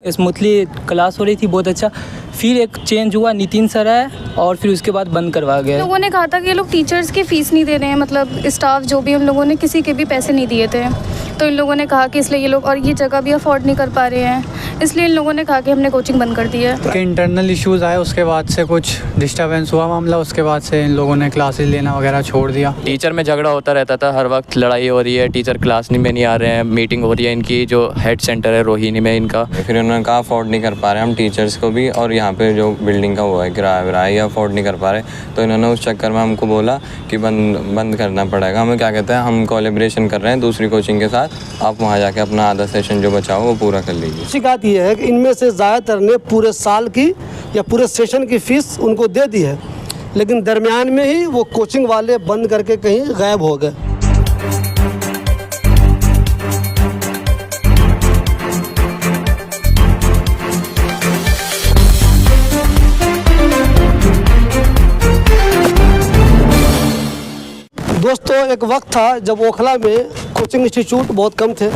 Smoothly class हो रही थी, बहुत अच्छा। फिर एक चेंज हुआ, नितिन सर आए और फिर उसके बाद बंद करवा गया। लोगों ने कहा था कि ये लोग टीचर्स की फ़ीस नहीं दे रहे हैं, मतलब स्टाफ जो भी, हम लोगों ने किसी के भी पैसे नहीं दिए थे, तो इन लोगों ने कहा कि इसलिए ये लोग, और ये जगह भी अफोर्ड नहीं कर पा रहे हैं, इसलिए इन लोगों ने कहा कि हमने कोचिंग बंद कर दी है। कि इंटरनल इश्यूज़ आए, उसके बाद से कुछ डिस्टर्बेंस हुआ मामला, उसके बाद से इन लोगों ने क्लासेस लेना वगैरह छोड़ दिया। टीचर में झगड़ा होता रहता था, हर वक्त लड़ाई हो रही है, टीचर क्लास में नहीं आ रहे हैं, मीटिंग हो रही है इनकी जो हेड सेंटर है रोहिणी में इनका। फिर उन्होंने कहा अफोर्ड नहीं कर पा रहे हम टीचर्स को भी, और यहाँ पे जो बिल्डिंग का हुआ है किराया विराया ये अफोर्ड नहीं कर पा रहे, तो इन्होंने उस चक्कर में हमको बोला कि बंद करना पड़ेगा। हमें क्या कहते हैं, हम कोलैबोरेशन कर रहे हैं दूसरी कोचिंग के साथ, आप वहाँ जाके अपना आधा सेशन जो बचा हो वो पूरा कर लीजिए। शिकायत ये है कि इनमें से ज़्यादातर ने पूरे साल की या पूरे सेशन की फ़ीस उनको दे दी है, लेकिन दरमियान में ही वो कोचिंग वाले बंद करके कहीं गायब हो गए। दोस्तों, एक वक्त था जब ओखला में कोचिंग इंस्टीट्यूट बहुत कम थे,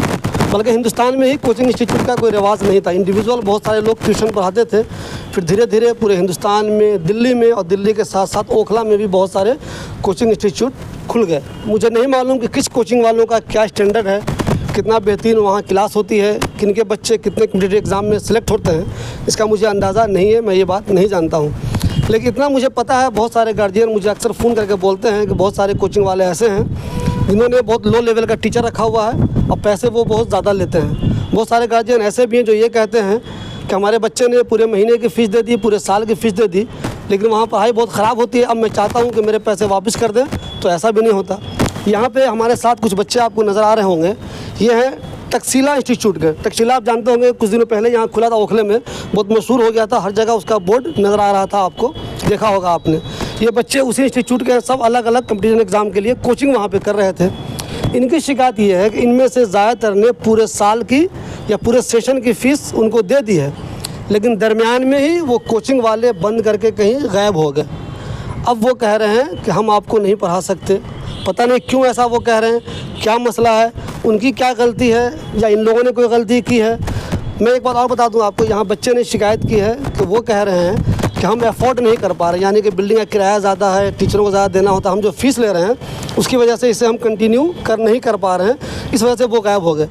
बल्कि हिंदुस्तान में ही कोचिंग इंस्टीट्यूट का कोई रिवाज नहीं था। इंडिविजुअल बहुत सारे लोग ट्यूशन पढ़ाते थे, फिर धीरे धीरे पूरे हिंदुस्तान में, दिल्ली में, और दिल्ली के साथ साथ ओखला में भी बहुत सारे कोचिंग इंस्टीट्यूट खुल गए। मुझे नहीं मालूम कि किस कोचिंग वालों का क्या स्टैंडर्ड है, कितना बेहतरीन वहाँ क्लास होती है, किन के बच्चे कितने कॉम्पिटिटिव एग्ज़ाम में सिलेक्ट होते हैं, इसका मुझे अंदाज़ा नहीं है, मैं ये बात नहीं जानता हूँ। लेकिन इतना मुझे पता है, बहुत सारे गार्जियन मुझे अक्सर फ़ोन करके बोलते हैं कि बहुत सारे कोचिंग वाले ऐसे हैं जिन्होंने बहुत लो लेवल का टीचर रखा हुआ है और पैसे वो बहुत ज़्यादा लेते हैं। बहुत सारे गार्जियन ऐसे भी हैं जो ये कहते हैं कि हमारे बच्चे ने पूरे महीने की फ़ीस दे दी, पूरे साल की फ़ीस दे दी, लेकिन वहाँ पढ़ाई बहुत ख़राब होती है, अब मैं चाहता हूँ कि मेरे पैसे वापस कर दें, तो ऐसा भी नहीं होता। यहाँ पे हमारे साथ कुछ बच्चे आपको नज़र आ रहे होंगे, ये हैं तक्षशिला इंस्टीट्यूट के। तक्षशिला आप जानते होंगे, कुछ दिनों पहले यहाँ खुला था ओखले में, बहुत मशहूर हो गया था, हर जगह उसका बोर्ड नज़र आ रहा था, आपको देखा होगा आपने। ये बच्चे उसी इंस्टीट्यूट के, सब अलग अलग कंपटीशन एग्ज़ाम के लिए कोचिंग वहाँ पे कर रहे थे। इनकी शिकायत ये है कि इनमें से ज़्यादातर ने पूरे साल की या पूरे सेशन की फ़ीस उनको दे दी है, लेकिन दरमियान में ही वो कोचिंग वाले बंद करके कहीं गायब हो गए। अब वो कह रहे हैं कि हम आपको नहीं पढ़ा सकते। पता नहीं क्यों ऐसा वो कह रहे हैं, क्या मसला है, उनकी क्या गलती है या इन लोगों ने कोई गलती की है। मैं एक बात और बता दूं आपको, यहाँ बच्चे ने शिकायत की है कि वो कह रहे हैं कि हम अफोर्ड नहीं कर पा रहे, यानी कि बिल्डिंग का किराया ज़्यादा है, टीचरों को ज़्यादा देना होता है, हम जो फ़ीस ले रहे हैं उसकी वजह से इसे हम कंटिन्यू नहीं कर पा रहे हैं, इस वजह से वो गायब हो गए।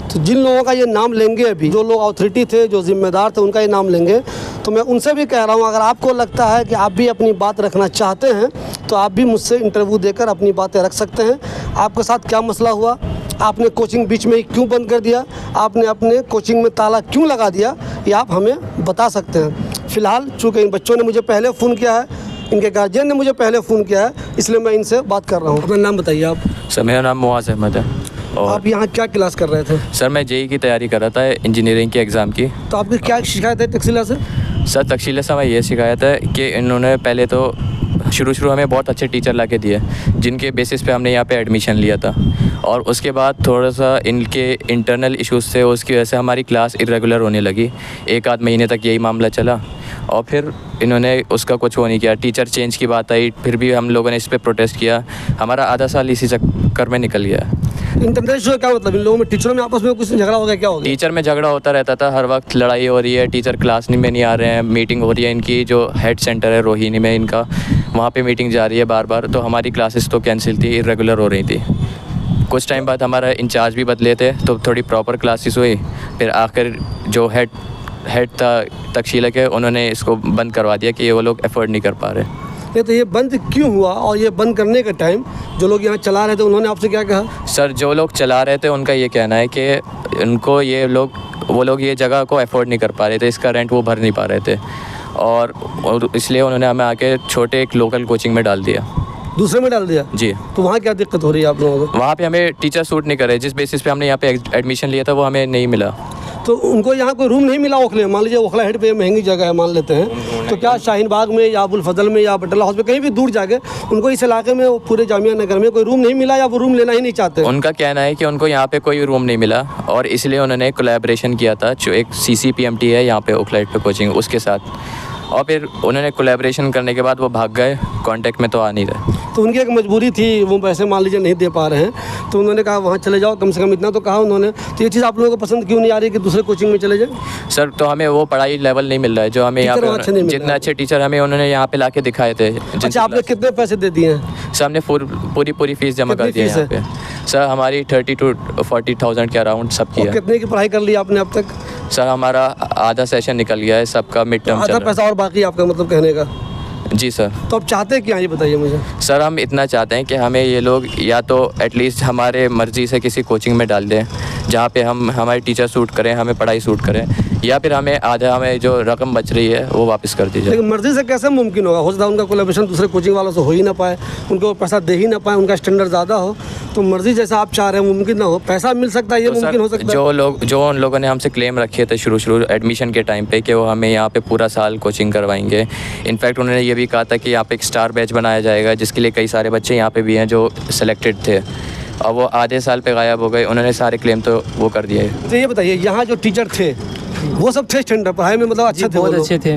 तो जिन लोगों का ये नाम लेंगे, अभी जो लोग अथॉरिटी थे, जो जिम्मेदार थे, उनका ये नाम लेंगे, तो मैं उनसे भी कह रहा हूँ, अगर आपको लगता है कि आप भी अपनी बात रखना चाहते हैं तो आप भी मुझसे इंटरव्यू देकर अपनी बातें रख सकते हैं। आपके साथ क्या मसला हुआ, आपने कोचिंग बीच में ही क्यों बंद कर दिया, आपने अपने कोचिंग में ताला क्यों लगा दिया, ये आप हमें बता सकते हैं। फ़िलहाल चूँकि इन बच्चों ने मुझे पहले फ़ोन किया है, इनके गार्जियन ने मुझे पहले फ़ोन किया है, इसलिए मैं इनसे बात कर रहा हूँ। अपना नाम बताइए आप। सर मेरा नाम मुआज़ अहमद है। और आप यहाँ क्या क्लास कर रहे थे? सर मैं जेई की तैयारी कर रहा था, इंजीनियरिंग के एग्ज़ाम की। तो आपकी क्या शिकायत है तक्षशिला से? सर तक्षशिला से हमें ये शिकायत है कि इन्होंने पहले तो शुरू हमें बहुत अच्छे टीचर ला के दिए, जिनके बेसिस पे हमने यहाँ पे एडमिशन लिया था, और उसके बाद थोड़ा सा इनके इंटरनल इश्यूज़ थे, उसकी वजह से हमारी क्लास इरेगुलर होने लगी। एक आध महीने तक यही मामला चला और फिर इन्होंने उसका कुछ वो नहीं किया। टीचर चेंज की बात आई, फिर भी हम लोगों ने इस पर प्रोटेस्ट किया। हमारा आधा साल इसी चक्कर में निकल गया। इंटरनल इशू क्या मतलब, इन लोगों में, टीचरों में आपस में कुछ झगड़ा हो गया, क्या हो गया? टीचर में झगड़ा होता रहता था, हर वक्त लड़ाई हो रही है, टीचर क्लास में नहीं आ रहे हैं, मीटिंग हो रही है इनकी जो हेड सेंटर है रोहिणी में इनका, वहाँ पे मीटिंग जा रही है बार बार, तो हमारी क्लासेस तो कैंसिल थी, इरेगुलर हो रही थी। कुछ टाइम बाद हमारा इंचार्ज भी बदले थे, तो थोड़ी प्रॉपर क्लासेस हुई, फिर आखिर जो हेड था तक्षशिला के, उन्होंने इसको बंद करवा दिया कि ये वो लोग एफर्ड नहीं कर पा रहे। तो ये बंद क्यों हुआ, और ये बंद करने के टाइम जो लोग यहाँ चला रहे थे उन्होंने आपसे क्या कहा? सर जो लोग चला रहे थे उनका ये कहना है कि उनको वो लोग ये जगह को अफोर्ड नहीं कर पा रहे थे, इसका रेंट वो भर नहीं पा रहे थे, और इसलिए उन्होंने हमें आके छोटे एक लोकल कोचिंग में डाल दिया। दूसरे में डाल दिया जी। तो वहाँ क्या दिक्कत हो रही है आप लोगों को? वहाँ पे हमें टीचर सूट नहीं कर रहे, जिस बेसिस पे हमने यहाँ पे एडमिशन लिया था वो हमें नहीं मिला। तो उनको यहाँ कोई रूम नहीं मिला ओखले? मान लीजिए ओखला हेड पे महंगी जगह है मान लेते हैं, तो क्या शाहीन बाग में या अबुल फजल में या बटला हाउस में कहीं भी दूर जाके उनको इस इलाके में, पूरे जामिया नगर में कोई रूम नहीं मिला, या वो रूम लेना ही नहीं चाहते? उनका कहना है कि उनको यहाँ पे कोई रूम नहीं मिला, और इसलिए उन्होंने कोलैबोरेशन किया था जो एक CCPMT है यहाँ पे ओखला हेड पे कोचिंग, उसके साथ, और फिर उन्होंने कोलैबोरेशन करने के बाद वो भाग गए, कांटेक्ट में तो आ नहीं रहे। तो उनकी एक मजबूरी थी, वो पैसे मान लीजिए नहीं दे पा रहे हैं, तो उन्होंने कहा वहाँ चले जाओ, कम से कम इतना तो कहा उन्होंने। तो ये चीज़ आप लोगों को पसंद क्यों नहीं आ रही कि दूसरे कोचिंग में चले जाए? सर तो हमें वो पढ़ाई लेवल नहीं मिल रहा है जो हमें यहाँ टीचर वहाँ अच्छे नहीं पे, मिल जितने रहे अच्छे टीचर हमें उन्होंने यहाँ पे लाके दिखाए थे। अच्छा, आपने कितने पैसे दे दिए हैं? सर हमने पूरी फीस जमा कर दी है यहाँ पे। सर हमारी 30 to 40,000 के अराउंड सब की और है। कितने की पढ़ाई कर ली आपने अब तक? सर हमारा आधा सेशन निकल गया है, सबका मिड टर्म चल आधा रहा पैसा और बाकी आपका मतलब कहने का? है। जी सर। तो आप चाहते क्या, ये बताइए मुझे। सर हम इतना चाहते हैं कि हमें ये लोग या तो एटलीस्ट हमारे मर्ज़ी से किसी कोचिंग में डाल दें जहाँ पे हम हमारे टीचर सूट करें, हमें पढ़ाई सूट करें, या फिर हमें आधा हमें जो रकम बच रही है वो वापस कर दी जाए। लेकिन मर्जी से कैसे मुमकिन होगा? हो सकता है उनका कोलैबोरेशन दूसरे कोचिंग वालों से हो ही ना पाए, उनको पैसा दे ही ना पाए, उनका स्टैंडर्ड ज़्यादा हो, तो मर्जी जैसा आप चाह रहे हैं मुमकिन ना हो। पैसा मिल सकता है, ये तो मुमकिन हो सर सकता है। जो उन लोगों ने हमसे क्लेम रखे थे शुरू एडमिशन के टाइम पे कि वो हमें यहाँ पे पूरा साल कोचिंग करवाएंगे। इनफैक्ट उन्होंने ये भी कहा था कि यहाँ पे एक स्टार बैच बनाया जाएगा जिसके लिए कई सारे बच्चे यहाँ पे भी हैं जो सिलेक्टेड थे, और वो आधे साल पे गायब हो गए। उन्होंने सारे क्लेम तो वो कर दिए। तो ये बताइए, यहाँ जो टीचर थे वो सब थे स्टैंडर्ड, पढ़ाई में मतलब अच्छा थे? बहुत वो लोग? अच्छे थे।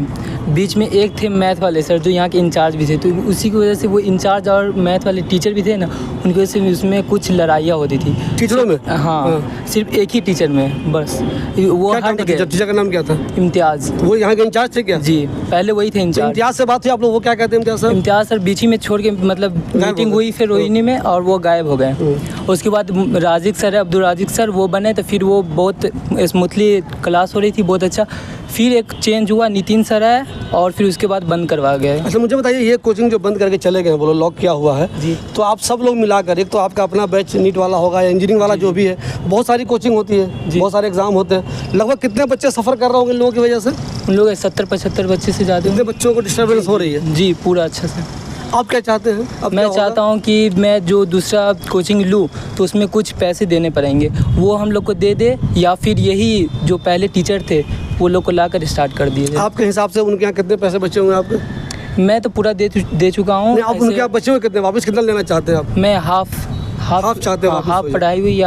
बीच में एक थे मैथ वाले सर जो यहाँ के इंचार्ज भी थे, तो उसी की वजह से वो इंचार्ज और मैथ वाले टीचर भी थे ना, उनकी वजह से उसमें कुछ लड़ाइयाँ होती थी टीचरों में? हाँ, सिर्फ एक ही टीचर में बस। वो क्या नाम था हट गए। टीचर का नाम क्या था? इम्तियाज़। वो यहाँ के इंचार्ज थे क्या? जी, पहले वही थे तो इंचार्ज। इम्तियाज से बात हुई आप लोग, वो क्या कहते हैं इम्तियाज साहब? इम्तियाज़ सर बीच ही में छोड़ के मतलब मीटिंग हुई फिर रोहिणी में, और वो गायब हो गए। उसके बाद राजिक सर है, अब्दुल राजिक सर, वो बने, तो फिर वो बहुत स्मूथली क्लास हो रही थी, बहुत अच्छा। फिर एक चेंज हुआ, नितिन सर है, और फिर उसके बाद बंद करवा गया। अच्छा, मुझे बताइए, ये कोचिंग जो बंद करके चले गए, बोलो लॉक किया हुआ है जी। तो आप सब लोग मिलाकर, एक तो आपका अपना बैच नीट वाला होगा या इंजीनियरिंग वाला जो भी है, बहुत सारी कोचिंग होती है, बहुत सारे एग्जाम होते हैं, लगभग कितने बच्चे सफ़र कर रहे होंगे इन लोगों की वजह से? उन लोग 70-75 बच्चे से ज़्यादा। कितने बच्चों को डिस्टर्बेंस हो रही है? जी, पूरा अच्छा से। आप क्या चाहते हैं? अब मैं चाहता हूँ कि मैं जो दूसरा कोचिंग लूँ तो उसमें कुछ पैसे देने पड़ेंगे, वो हम लोग को दे दे, या फिर यही जो पहले टीचर थे वो लोग को लाकर स्टार्ट कर दिए। आपके हिसाब से उनके यहाँ कितने पैसे बचे होंगे आपके? मैं तो पूरा दे चुका हूँ। नहीं, आप उनके यहाँ बचे हुए कितने, वापस कितना लेना चाहते हैं आप? मैं हाफ चाहते हैं वापस हाफ वही? पढ़ाई हुई,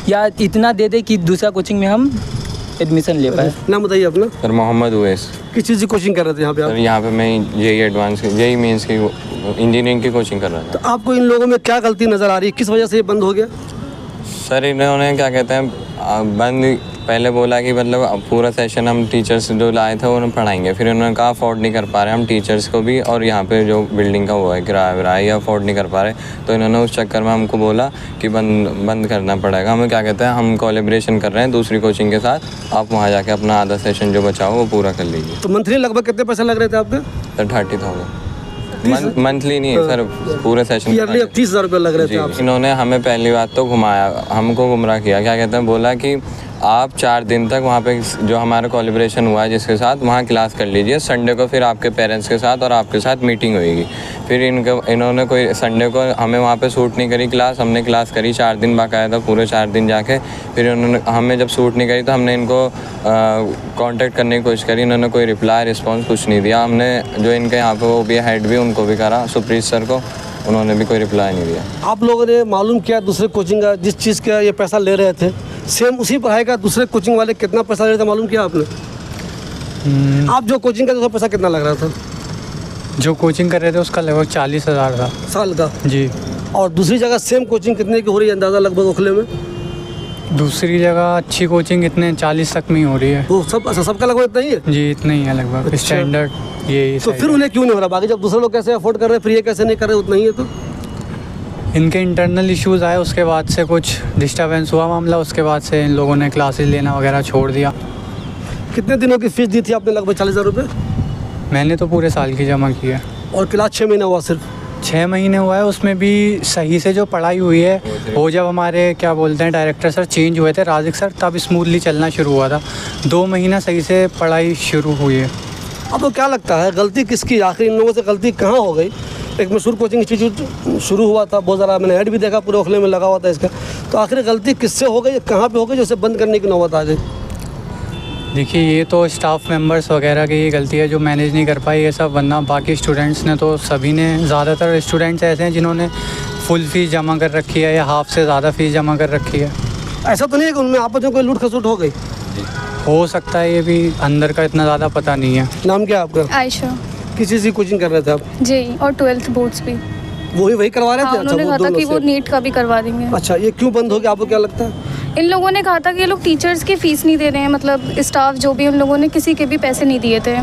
या इतना दे दे कि दूसरा कोचिंग में हम एडमिशन ले पाए। नाम बताइए अपना। सर मोहम्मद उवैस। किस चीज़ की कोचिंग कर रहे थे यहाँ पे आप? सर यहाँ पे मैं जेई एडवांस की, जेई मेंस की, इंजीनियरिंग की कोचिंग कर रहा था। तो आपको इन लोगों में क्या गलती नज़र आ रही है, किस वजह से ये बंद हो गया? सर इन्होंने क्या कहते हैं बंद, पहले बोला कि मतलब पूरा सेशन हम टीचर्स जो लाए थे उन्हें पढ़ाएंगे, फिर उन्होंने कहा अफोर्ड नहीं कर पा रहे हम टीचर्स को भी, और यहाँ पे जो बिल्डिंग का वो है किराया विराया या अफोर्ड नहीं कर पा रहे, तो इन्होंने उस चक्कर में हमको बोला कि बंद करना पड़ेगा। हमें क्या कहते हैं, हम कोलैबोरेशन कर रहे हैं दूसरी कोचिंग के साथ, आप वहाँ जाके अपना आधा सेशन जो बचा हो वो पूरा कर लीजिए। तो मंथली लगभग कितने पैसे लग रहे थे आपके? सर 30,000 मंथली नहीं है सर, पूरे सेशन ईयरली 30,000 रुपये लग रहे थे आपसे। इन्होंने हमें पहली बात तो घुमाया, हमको गुमराह किया, क्या कहते हैं, बोला कि आप 4 दिन तक वहाँ पे जो हमारा कोलैबोरेशन हुआ है जिसके साथ, वहाँ क्लास कर लीजिए, संडे को फिर आपके पेरेंट्स के साथ और आपके साथ मीटिंग होएगी। फिर इन्होंने कोई संडे को हमें वहाँ पे सूट नहीं करी क्लास, हमने क्लास करी 4 दिन बाकायदा, पूरे 4 दिन जाके, फिर इन्होंने हमें जब सूट नहीं करी तो हमने इनको कांटेक्ट करने की कोशिश करी, इन्होंने कोई रिप्लाई रिस्पॉन्स कुछ नहीं दिया। हमने जो इनके यहाँ पे वो भी हेड भी उनको भी करा, सुप्रीत सर को, उन्होंने भी कोई रिप्लाई नहीं दिया। आप लोगों ने मालूम किया दूसरे कोचिंग का जिस चीज़ का ये पैसा ले रहे थे, सेम उसी पढ़ाई का दूसरे कोचिंग वाले कितना पैसा ले रहे थे मालूम किया आपने? आप जो कोचिंग का दूसरा पैसा कितना लग रहा था? जो कोचिंग कर रहे थे उसका लगभग 40,000 था साल का? जी। और दूसरी जगह सेम कोचिंग कितने की हो रही है अंदाज़ा लगभग ओखले में? दूसरी जगह अच्छी कोचिंग इतने 40 तक में ही हो रही है। तो सबका लगभग इतना ही है? जी, इतना ही है लगभग। अच्छा। स्टैंडर्ड यही तो फिर उन्हें क्यों नहीं हो रहा? बाकी जब दूसरे लोग कैसे अफोर्ड कर रहे हैं, फिर ये कैसे नहीं कर रहे, उतना ही है? तो इनके इंटरनल इश्यूज़ आए, उसके बाद से कुछ डिस्टर्बेंस हुआ मामला, उसके बाद से इन लोगों ने क्लासेस लेना वगैरह छोड़ दिया। कितने दिनों की फीस दी थी आपने? लगभग 40,000 रुपये। मैंने तो पूरे साल की जमा की है। और क्लास 6 महीना हुआ सिर्फ? 6 महीने हुआ है, उसमें भी सही से जो पढ़ाई हुई है वो जब हमारे क्या बोलते हैं डायरेक्टर सर चेंज हुए थे, राजिक सर, तब स्मूथली चलना शुरू हुआ था। 2 महीना सही से पढ़ाई शुरू हुई है। अब तो क्या लगता है गलती किसकी, आखिर इन लोगों से गलती कहाँ हो गई? एक मशहूर कोचिंग इंस्टीट्यूट शुरू हुआ था, बहुत ज़्यादा मैंने ऐड भी देखा, पूरे ओखले में लगा हुआ था इसका, तो आखिर गलती किससे हो गई, कहाँ पे हो गई जो इसे बंद करने की नौबत आ गई? देखिए, ये तो स्टाफ मेंबर्स वगैरह की गलती है जो मैनेज नहीं कर पाई ये सब, वरना बाकी स्टूडेंट्स ने तो सभी ने, ज़्यादातर स्टूडेंट्स ऐसे हैं जिन्होंने फुल फ़ीस जमा कर रखी है या हाफ से ज़्यादा फ़ीस जमा कर रखी है। ऐसा तो नहीं है कि उनमें आपस में कोई लूट खसूट हो गई? हो सकता है, ये भी अंदर का इतना ज़्यादा पता नहीं है। नाम क्या है आपका? आयशा किस चीज़ की कोचिंग कर रहे थे आप? जी, और 12th बोर्ड्स भी। वही करवा रहे थे? हाँ, उन्होंने कहा था कि वो नीट का भी करवा देंगे। अच्छा, ये क्यों बंद हो गया, आपको क्या लगता है? इन लोगों ने कहा था कि ये लोग टीचर्स की फ़ीस नहीं दे रहे हैं, मतलब स्टाफ जो भी, उन लोगों ने किसी के भी पैसे नहीं दिए थे।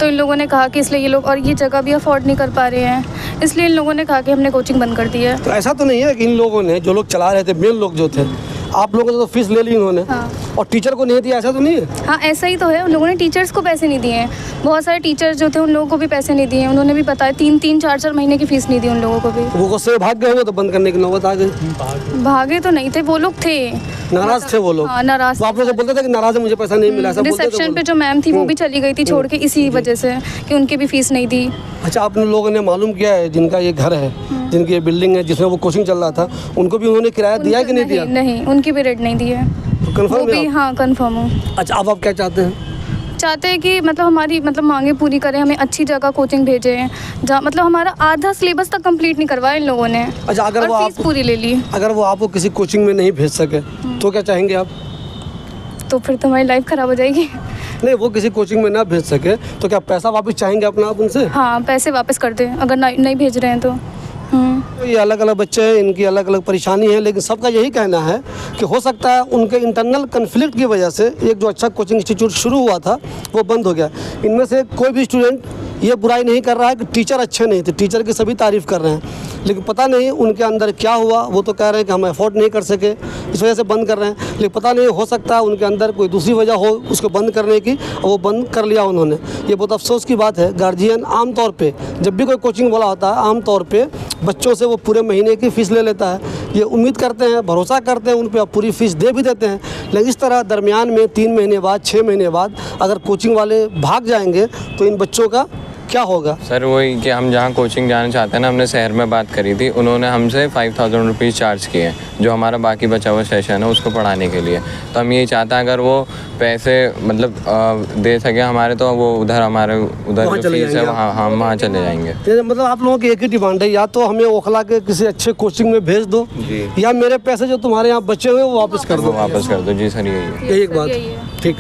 तो इन लोगों ने कहा कि इसलिए ये लोग, और ये जगह भी अफोर्ड नहीं कर पा रहे हैं, इसलिए इन लोगों ने कहा कि हमने कोचिंग बंद कर दी है। तो ऐसा तो नहीं है कि इन लोगों ने, जो लोग चला रहे थे, मेन लोग जो थे, आप लोगों से तो फीस ले ली इन्होंने, हाँ। और टीचर को नहीं दिया, ऐसा तो नहीं है? हाँ, ऐसा ही तो है। उन लोगों ने टीचर्स को पैसे नहीं दिए हैं। बहुत सारे टीचर्स जो थे उन लोगों को भी पैसे नहीं दिए हैं। उन्होंने भी बताया 3-3, 4-4 महीने की फ़ीस नहीं दी उन लोगों को भी। वो गुस्से में भाग गए होंगे तो बंद करने की नौबत आ गई। भागे तो नहीं थे, वो लोग थे नाराज थे वो लोग? हाँ, नाराज। वो आप लोग से बोलते थे कि नाराज है, मुझे पैसा नहीं मिला, ऐसा बोलते थे वो रिसेप्शन लोग? पे जो मैम थी वो भी चली गई थी छोड़ के, इसी वजह से कि उनकी भी फीस नहीं दी। अच्छा, आपने लोगों ने मालूम किया है जिनका ये घर है, जिनकी ये बिल्डिंग है, जिसमें वो कोचिंग चल रहा था, उनको भी उन्होंने किराया दिया है कि नहीं दिया? नहीं, उनकी भी रेट नहीं दी है। कंफर्म वो है भी, आप? हाँ, कंफर्म हूँ। अच्छा, अब आप क्या चाहते हैं? चाहते हैं कि मतलब हमारी मांगे पूरी करें, हमें अच्छी जगह कोचिंग भेजें जहाँ मतलब हमारा आधा सिलेबस तक कंप्लीट नहीं करवाया इन लोगों ने। अच्छा, अगर वो फीस पूरी ले ली, अगर वो आपको किसी कोचिंग में नहीं भेज सके तो क्या चाहेंगे आप? तो फिर तो हमारी लाइफ ख़राब हो जाएगी। नहीं, वो किसी कोचिंग में ना भेज सके तो क्या पैसा वापस चाहेंगे अपना आप उनसे? हाँ, पैसे वापस कर दें अगर नहीं भेज रहे हैं तो। ये अलग अलग बच्चे हैं, इनकी अलग अलग परेशानी है, लेकिन सबका यही कहना है कि हो सकता है उनके इंटरनल कन्फ्लिक्ट की वजह से एक जो अच्छा कोचिंग इंस्टीट्यूट शुरू हुआ था वो बंद हो गया। इनमें से कोई भी स्टूडेंट ये बुराई नहीं कर रहा है कि टीचर अच्छे नहीं थे, टीचर की सभी तारीफ़ कर रहे हैं, लेकिन पता नहीं उनके अंदर क्या हुआ। वो तो कह रहे हैं कि हम अफोर्ड नहीं कर सके, इस वजह से बंद कर रहे हैं, लेकिन पता नहीं, हो सकता है उनके अंदर कोई दूसरी वजह हो उसको बंद करने की, और वो बंद कर लिया उन्होंने। ये बहुत अफसोस की बात है। गार्जियन आमतौर पे जब भी कोई कोचिंग वाला होता है, आमतौर पे बच्चों से वो पूरे महीने की फ़ीस ले लेता है। ये उम्मीद करते हैं, भरोसा करते हैं उन पर, पूरी फ़ीस दे भी देते हैं, लेकिन इस तरह दरमियान में 3 महीने बाद, 6 महीने बाद अगर कोचिंग वाले भाग जाएंगे तो इन बच्चों का क्या होगा? सर वही कि हम जहाँ कोचिंग जाना चाहते हैं ना, हमने शहर में बात करी थी, उन्होंने हमसे 5000 रुपीज़ चार्ज किए हैं जो हमारा बाकी बचा हुआ सेशन है उसको पढ़ाने के लिए। तो हम यही चाहते हैं अगर वो पैसे मतलब दे सके हमारे, तो वो उधर हमारे उधर जो फीस है हम वहाँ चले जाएंगे। मतलब आप लोगों की एक ही डिमांड है, या तो हमें ओखला के किसी अच्छे कोचिंग में भेज दो, या मेरे पैसे जो तुम्हारे यहाँ बचे हुए वो वापस कर दो। वापस कर दो जी सर, यही है। यही एक बात, ठीक।